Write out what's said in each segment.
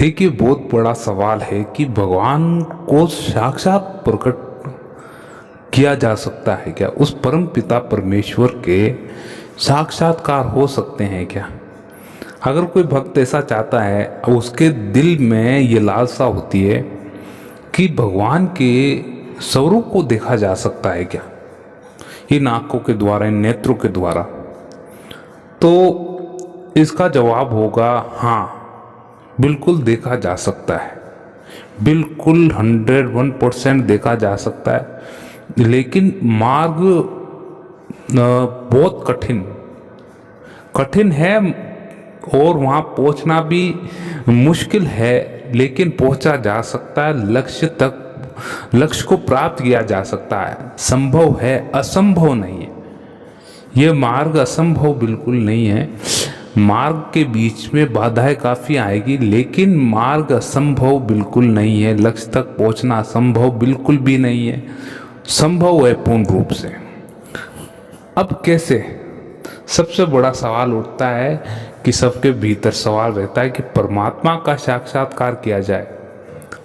देखिए, बहुत बड़ा सवाल है कि भगवान को साक्षात प्रकट किया जा सकता है क्या? उस परम पिता परमेश्वर के साक्षात्कार हो सकते हैं क्या? अगर कोई भक्त ऐसा चाहता है, उसके दिल में ये लालसा होती है कि भगवान के स्वरूप को देखा जा सकता है क्या, इन आंखों के द्वारा, इन नेत्रों के द्वारा, तो इसका जवाब होगा हाँ, बिल्कुल देखा जा सकता है। बिल्कुल 101% देखा जा सकता है। लेकिन मार्ग बहुत कठिन है और वहाँ पहुँचना भी मुश्किल है, लेकिन पहुँचा जा सकता है। लक्ष्य को प्राप्त किया जा सकता है। संभव है, असंभव नहीं है। ये मार्ग असंभव बिल्कुल नहीं है। मार्ग के बीच में बाधाएं काफ़ी आएगी, लेकिन मार्ग असंभव बिल्कुल नहीं है। लक्ष्य तक पहुंचना असंभव बिल्कुल भी नहीं है, संभव है पूर्ण रूप से। अब कैसे? सबसे बड़ा सवाल उठता है कि सबके भीतर सवाल रहता है कि परमात्मा का साक्षात्कार किया जाए।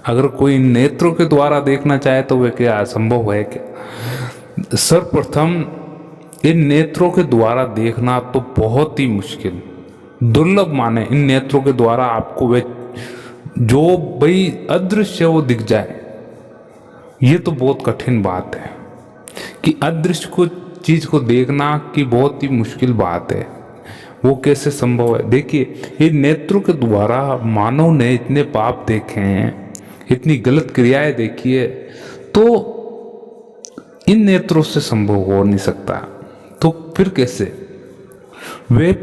अगर कोई नेत्रों के द्वारा देखना चाहे तो वह क्या असंभव है क्या? सर्वप्रथम इन नेत्रों के द्वारा देखना तो बहुत ही मुश्किल, दुर्लभ माने। इन नेत्रों के द्वारा आपको वे जो भाई अदृश्य वो दिख जाए, ये तो बहुत कठिन बात है कि अदृश्य को चीज को देखना की बहुत ही मुश्किल बात है। वो कैसे संभव है? देखिए, इन नेत्रों के द्वारा मानव ने इतने पाप देखे हैं, इतनी गलत क्रियाएं देखी है, तो इन नेत्रों से संभव हो नहीं सकता। तो फिर कैसे? वे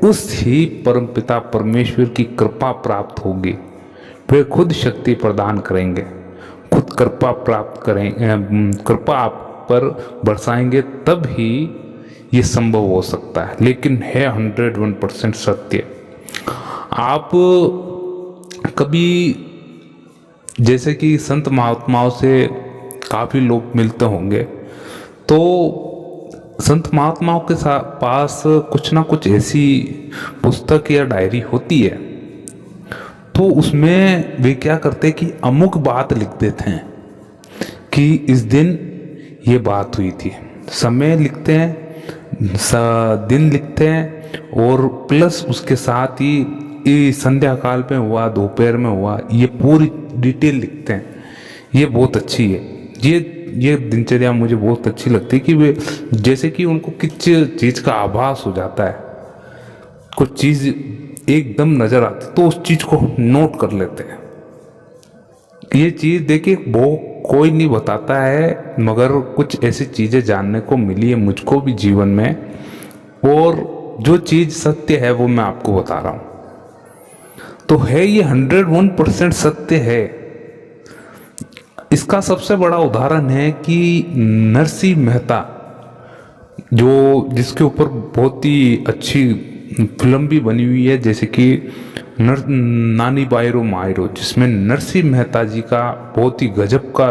उस ही परमपिता परमेश्वर की कृपा प्राप्त होगी। वे खुद शक्ति प्रदान करेंगे, खुद कृपा प्राप्त करेंगे, कृपा आप पर बरसाएंगे, तब ही ये संभव हो सकता है। लेकिन है 101% सत्य। आप कभी, जैसे कि संत महात्माओं से काफ़ी लोग मिलते होंगे, तो संत महात्माओं के पास कुछ ना कुछ ऐसी पुस्तक या डायरी होती है, तो उसमें वे क्या करते कि अमुक बात लिख देते हैं कि इस दिन ये बात हुई थी। समय लिखते हैं, दिन लिखते हैं, और प्लस उसके साथ ही संध्या काल में हुआ, दोपहर में हुआ, ये पूरी डिटेल लिखते हैं। ये बहुत अच्छी है। ये दिनचर्या मुझे बहुत अच्छी लगती है कि वे जैसे कि उनको किसी चीज़ का आभास हो जाता है, कुछ चीज़ एकदम नज़र आती तो उस चीज़ को नोट कर लेते हैं। ये चीज़ देखिए, वो कोई नहीं बताता है, मगर कुछ ऐसी चीज़ें जानने को मिली है मुझको भी जीवन में, और जो चीज़ सत्य है वो मैं आपको बता रहा हूँ। तो है ये 101% सत्य है। इसका सबसे बड़ा उदाहरण है कि नरसिंह मेहता, जिसके ऊपर बहुत ही अच्छी फिल्म भी बनी हुई है, जैसे कि नानी बायरो मायरो, जिसमें नरसिंह मेहता जी का बहुत ही गजब का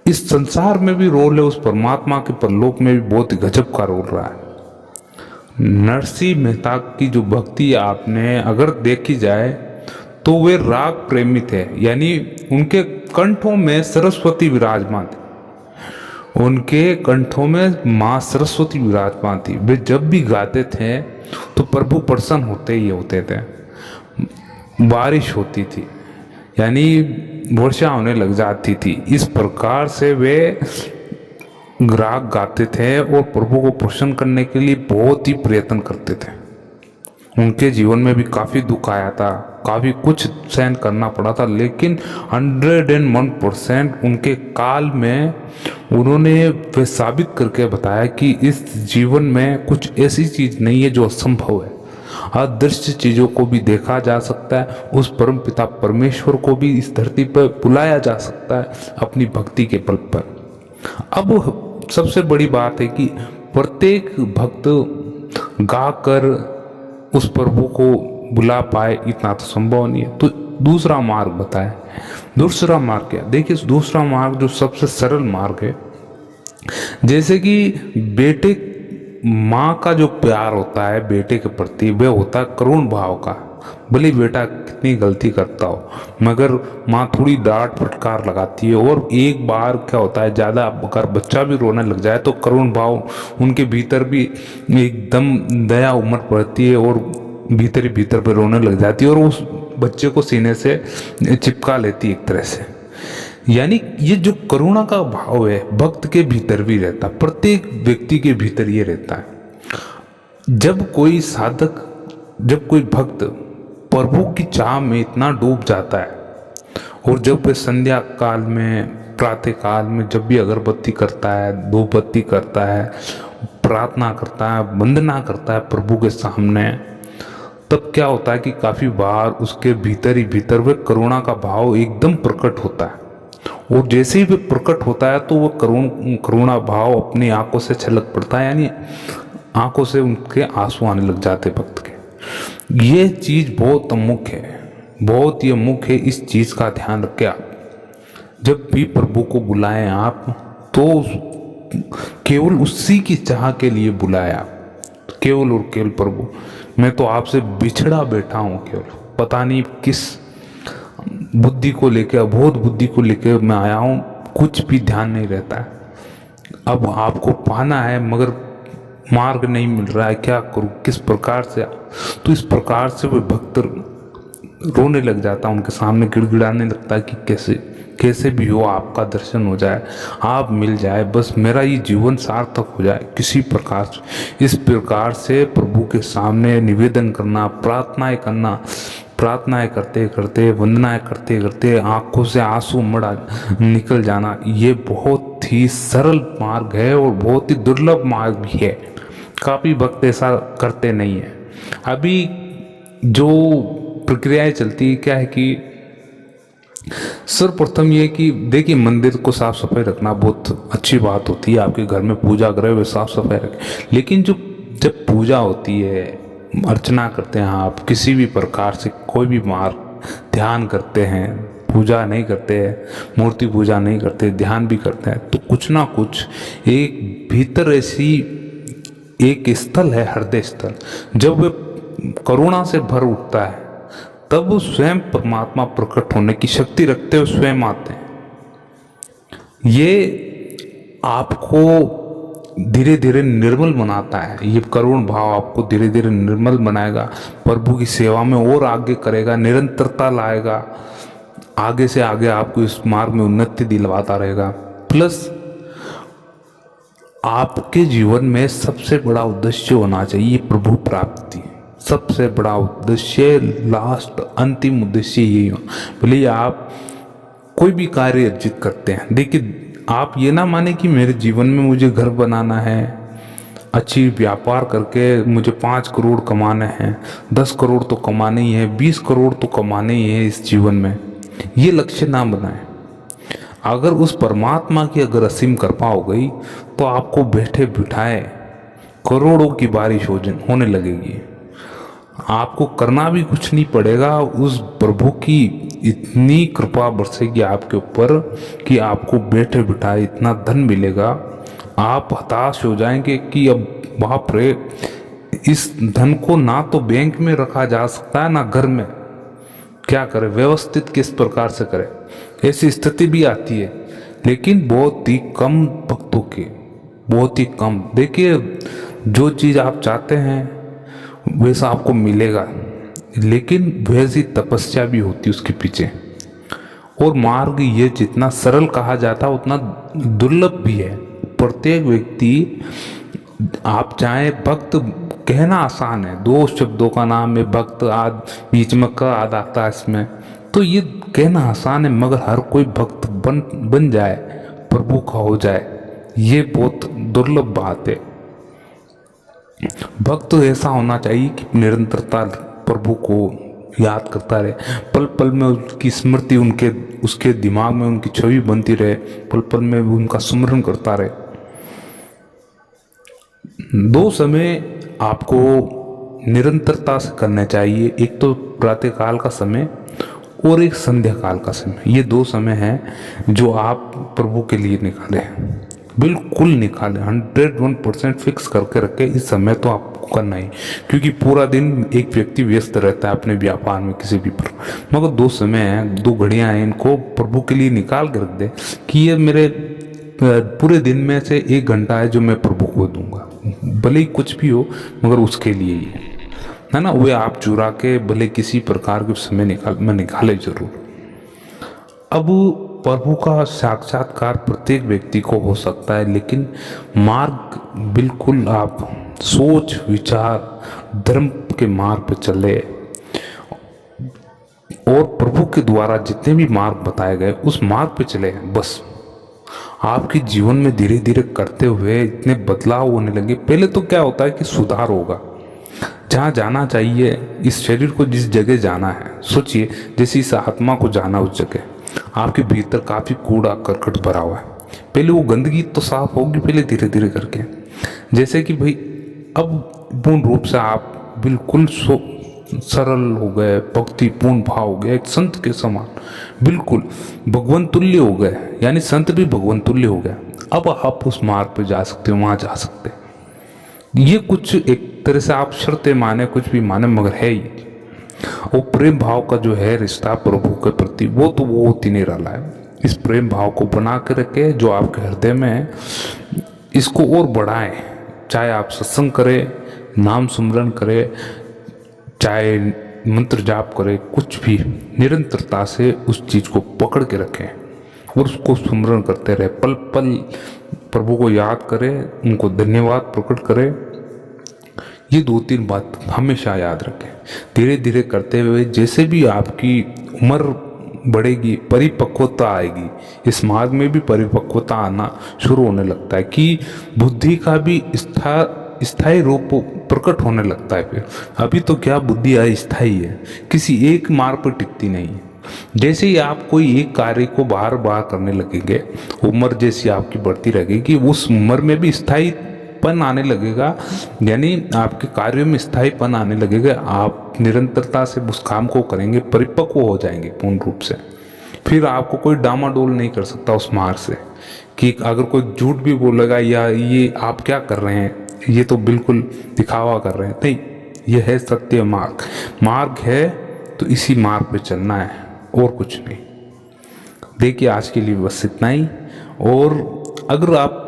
इस संसार में भी रोल है, उस परमात्मा के परलोक में भी बहुत ही गजब का रोल रहा है। नरसिंह मेहता की जो भक्ति आपने अगर देखी जाए तो वे राग प्रेमी थे, यानी उनके कंठों में सरस्वती विराजमान थी। उनके कंठों में माँ सरस्वती विराजमान थी। वे जब भी गाते थे तो प्रभु प्रसन्न होते थे। बारिश होती थी, यानी वर्षा होने लग जाती थी। इस प्रकार से वे राग गाते थे और प्रभु को प्रसन्न करने के लिए बहुत ही प्रयत्न करते थे। उनके जीवन में भी काफ़ी दुख आया था, काफ़ी कुछ सहन करना पड़ा था, लेकिन 101% उनके काल में उन्होंने वे साबित करके बताया कि इस जीवन में कुछ ऐसी चीज़ नहीं है जो असंभव है। अदृश्य चीज़ों को भी देखा जा सकता है, उस परम पिता परमेश्वर को भी इस धरती पर बुलाया जा सकता है अपनी भक्ति के बल पर। अब सबसे बड़ी बात है कि प्रत्येक भक्त गाकर उस प्रभु को बुला पाए, इतना तो संभव नहीं है। तो दूसरा मार्ग बताए। दूसरा मार्ग क्या? देखिए, दूसरा मार्ग जो सबसे सरल मार्ग है, जैसे कि बेटे माँ का जो प्यार होता है बेटे के प्रति, वह होता है करुण भाव का। भले बेटा कितनी गलती करता हो, मगर माँ थोड़ी डांट फटकार लगाती है। और एक बार क्या होता है, ज़्यादा अगर बच्चा भी रोने लग जाए तो करुण भाव उनके भीतर भी एकदम दया उमड़ पड़ती है और भीतर ही भीतर पे रोने लग जाती है और उस बच्चे को सीने से चिपका लेती है एक तरह से। यानी ये जो करुणा का भाव है भक्त के भीतर भी रहता, प्रत्येक व्यक्ति के भीतर ये रहता है। जब कोई साधक, जब कोई भक्त प्रभु की चाह में इतना डूब जाता है और जब वे संध्या काल में, प्रातः काल में जब भी अगरबत्ती करता है, धूपबत्ती करता है, प्रार्थना करता है, वंदना करता है प्रभु के सामने, तब क्या होता है कि काफ़ी बार उसके भीतर ही भीतर वह करुणा का भाव एकदम प्रकट होता है। और जैसे ही वह प्रकट होता है तो वह करुणा भाव अपनी आंखों से छलक पड़ता है, यानी आंखों से उनके आंसू आने लग जाते भक्त के। ये चीज़ बहुत अमुख्य है, बहुत ही अमुख्य है। इस चीज़ का ध्यान रखें आप। जब भी प्रभु को बुलाएं आप तो केवल उसी की चाह के लिए बुलाएं आप, केवल और केवल प्रभु मैं तो आपसे बिछड़ा बैठा हूँ, केवल पता नहीं किस बुद्धि को लेकर, अबोध बुद्धि को लेकर मैं आया हूँ, कुछ भी ध्यान नहीं रहता है। अब आपको पाना है मगर मार्ग नहीं मिल रहा है, क्या करूँ, किस प्रकार से। तो इस प्रकार से वो भक्त रोने लग जाता, उनके सामने गिड़गिड़ाने लगता है कि कैसे कैसे भी हो आपका दर्शन हो जाए, आप मिल जाए, बस मेरा ये जीवन सार्थक हो जाए किसी प्रकार से। इस प्रकार से प्रभु के सामने निवेदन करना, प्रार्थनाएं करना, प्रार्थनाएं करते करते, वंदनाएं करते करते आंखों से आंसू मड़ा निकल जाना, ये बहुत ही सरल मार्ग है और बहुत ही दुर्लभ मार्ग भी है। काफ़ी भक्त ऐसा करते नहीं है। अभी जो प्रक्रियाएं चलती है क्या है कि सर्वप्रथम ये कि देखिए, मंदिर को साफ सफाई रखना बहुत अच्छी बात होती है, आपके घर में पूजा गृह में साफ सफाई रखें, लेकिन जब पूजा होती है, अर्चना करते हैं आप, किसी भी प्रकार से कोई भी मार्ग ध्यान करते हैं, पूजा नहीं करते हैं, मूर्ति पूजा नहीं करते, ध्यान भी करते हैं, तो कुछ ना कुछ एक भीतर ऐसी एक स्थल है, हृदय स्थल, जब वे करुणा से भर उठता है तब वो स्वयं परमात्मा प्रकट होने की शक्ति रखते हुए स्वयं आते हैं। ये आपको धीरे धीरे निर्मल बनाता है, ये करुण भाव आपको धीरे धीरे निर्मल बनाएगा, प्रभु की सेवा में और आगे करेगा, निरंतरता लाएगा, आगे से आगे आपको इस मार्ग में उन्नति दिलवाता रहेगा। प्लस आपके जीवन में सबसे बड़ा उद्देश्य होना चाहिए प्रभु प्राप्ति, सबसे बड़ा उद्देश्य, लास्ट अंतिम उद्देश्य यही हो। भले आप कोई भी कार्य अर्जित करते हैं, देखिए आप ये ना माने कि मेरे जीवन में मुझे घर बनाना है, अच्छी व्यापार करके मुझे 5 करोड़ कमाने हैं, 10 करोड़ तो कमाने ही है, 20 करोड़ तो कमाने ही है इस जीवन में, ये लक्ष्य ना बनाए। अगर उस परमात्मा की अगर असीम कृपा हो गई तो आपको बैठे बिठाए करोड़ों की बारिश होने लगेगी। आपको करना भी कुछ नहीं पड़ेगा, उस प्रभु की इतनी कृपा बरसेगी आपके ऊपर कि आपको बैठे बिठाए इतना धन मिलेगा, आप हताश हो जाएंगे कि अब बाप रे, इस धन को ना तो बैंक में रखा जा सकता है ना घर में, क्या करें, व्यवस्थित किस प्रकार से करें, ऐसी स्थिति भी आती है। लेकिन बहुत ही कम भक्तों की, बहुत ही कम, देखिए जो चीज़ आप चाहते हैं वैसा आपको मिलेगा, लेकिन वैसी तपस्या भी होती है उसके पीछे। और मार्ग ये जितना सरल कहा जाता है उतना दुर्लभ भी है। प्रत्येक व्यक्ति, आप चाहे भक्त कहना आसान है, 2 शब्दों का नाम है भक्त, आद बीच में क आद आता है इसमें, तो ये कहना आसान है, मगर हर कोई भक्त बन जाए, प्रभु का हो जाए, ये बहुत दुर्लभ बात है। भक्त ऐसा होना चाहिए कि निरंतरता प्रभु को याद करता रहे, पल पल में उसकी स्मृति, उसके दिमाग में उनकी छवि बनती रहे, पल पल में उनका स्मरण करता रहे। 2 समय आपको निरंतरता से करना चाहिए, एक तो प्रातः काल का समय और एक संध्या काल का समय। ये 2 समय हैं जो आप प्रभु के लिए निकालें, बिल्कुल निकालें, 101% फिक्स करके रखें, इस समय तो आपको करना ही, क्योंकि पूरा दिन एक व्यक्ति व्यस्त रहता है अपने व्यापार में किसी भी पर। मगर 2 समय हैं, 2 घड़ियां हैं, इनको प्रभु के लिए निकाल कर रख दे कि ये मेरे पूरे दिन में से 1 घंटा है जो मैं प्रभु को दूंगा, भले ही कुछ भी हो मगर उसके लिए ही है ना। वे आप चुरा के भले किसी प्रकार के समय निकाले जरूर। अब प्रभु का साक्षात्कार प्रत्येक व्यक्ति को हो सकता है, लेकिन मार्ग बिल्कुल आप सोच विचार धर्म के मार्ग पर चले और प्रभु के द्वारा जितने भी मार्ग बताए गए उस मार्ग पे चले, बस आपके जीवन में धीरे धीरे करते हुए इतने बदलाव होने लगे। पहले तो क्या होता है कि सुधार होगा, जहाँ जाना चाहिए, इस शरीर को जिस जगह जाना है, सोचिए जैसे इस आत्मा को जाना उस जगह, आपके भीतर काफ़ी कूड़ा करकट भरा हुआ है। पहले वो गंदगी तो साफ होगी पहले धीरे धीरे करके, जैसे कि भाई अब पूर्ण रूप से आप बिल्कुल सरल हो गए, भक्तिपूर्ण भाव हो गया, एक संत के समान बिल्कुल भगवान तुल्य हो गए, यानी संत भी भगवान तुल्य हो गया। अब आप उस मार्ग पे जा सकते हो, वहाँ जा सकते हैं। ये कुछ एक तरह से आप शर्तें माने कुछ भी माने मगर है ही वो प्रेम भाव का जो है रिश्ता प्रभु के प्रति, वो तो वो होती नहीं रहा है। इस प्रेम भाव को बना के रखे जो आपके हृदय में है, इसको और बढ़ाएं। चाहे आप सत्संग करें, नाम सुमरन करें, चाहे मंत्र जाप करें, कुछ भी निरंतरता से उस चीज़ को पकड़ के रखें और उसको सुमरन करते रहे। पल पल प्रभु को याद करें, उनको धन्यवाद प्रकट करें। ये 2-3 बात हमेशा याद रखें। धीरे धीरे करते हुए जैसे भी आपकी उम्र बढ़ेगी, परिपक्वता आएगी, इस मार्ग में भी परिपक्वता आना शुरू होने लगता है कि बुद्धि का भी स्थायी रूप प्रकट होने लगता है। फिर अभी तो क्या बुद्धि अस्थायी है, किसी एक मार्ग पर टिकती नहीं है। जैसे ही आप कोई एक कार्य को बार बार करने लगेंगे, उम्र जैसी आपकी बढ़ती रहेगी, उस उम्र में भी स्थायीपन आने लगेगा, यानी आपके कार्यों में स्थायीपन आने लगेगा। आप निरंतरता से उस काम को करेंगे, परिपक्व हो जाएंगे पूर्ण रूप से। फिर आपको कोई डामाडोल नहीं कर सकता उस मार्ग से, कि अगर कोई झूठ भी बोलेगा या ये आप क्या कर रहे हैं, ये तो बिल्कुल दिखावा कर रहे हैं, नहीं, ये है सत्य मार्ग है, तो इसी मार्ग पे चलना है और कुछ नहीं। देखिए आज के लिए बस इतना ही। और अगर आप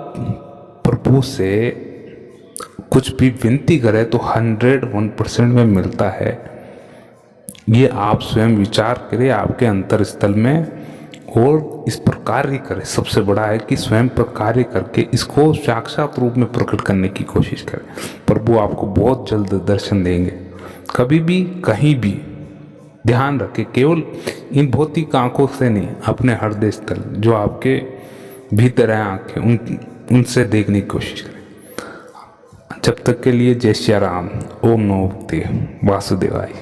प्रभु से कुछ भी विनती करें तो 101% में मिलता है। ये आप स्वयं विचार करें आपके अंतर स्थल में और इस पर कार्य करें। सबसे बड़ा है कि स्वयं पर कार्य करके इसको साक्षात रूप में प्रकट करने की कोशिश करें। प्रभु आपको बहुत जल्द दर्शन देंगे। कभी भी कहीं भी ध्यान रखें, केवल इन भौतिक आंखों से नहीं, अपने हृदय स्थल जो आपके भीतर है आंखें, उनसे देखने की कोशिश करें। जब तक के लिए जय श्री राम। ओम नमो भगवते वासुदेवाय।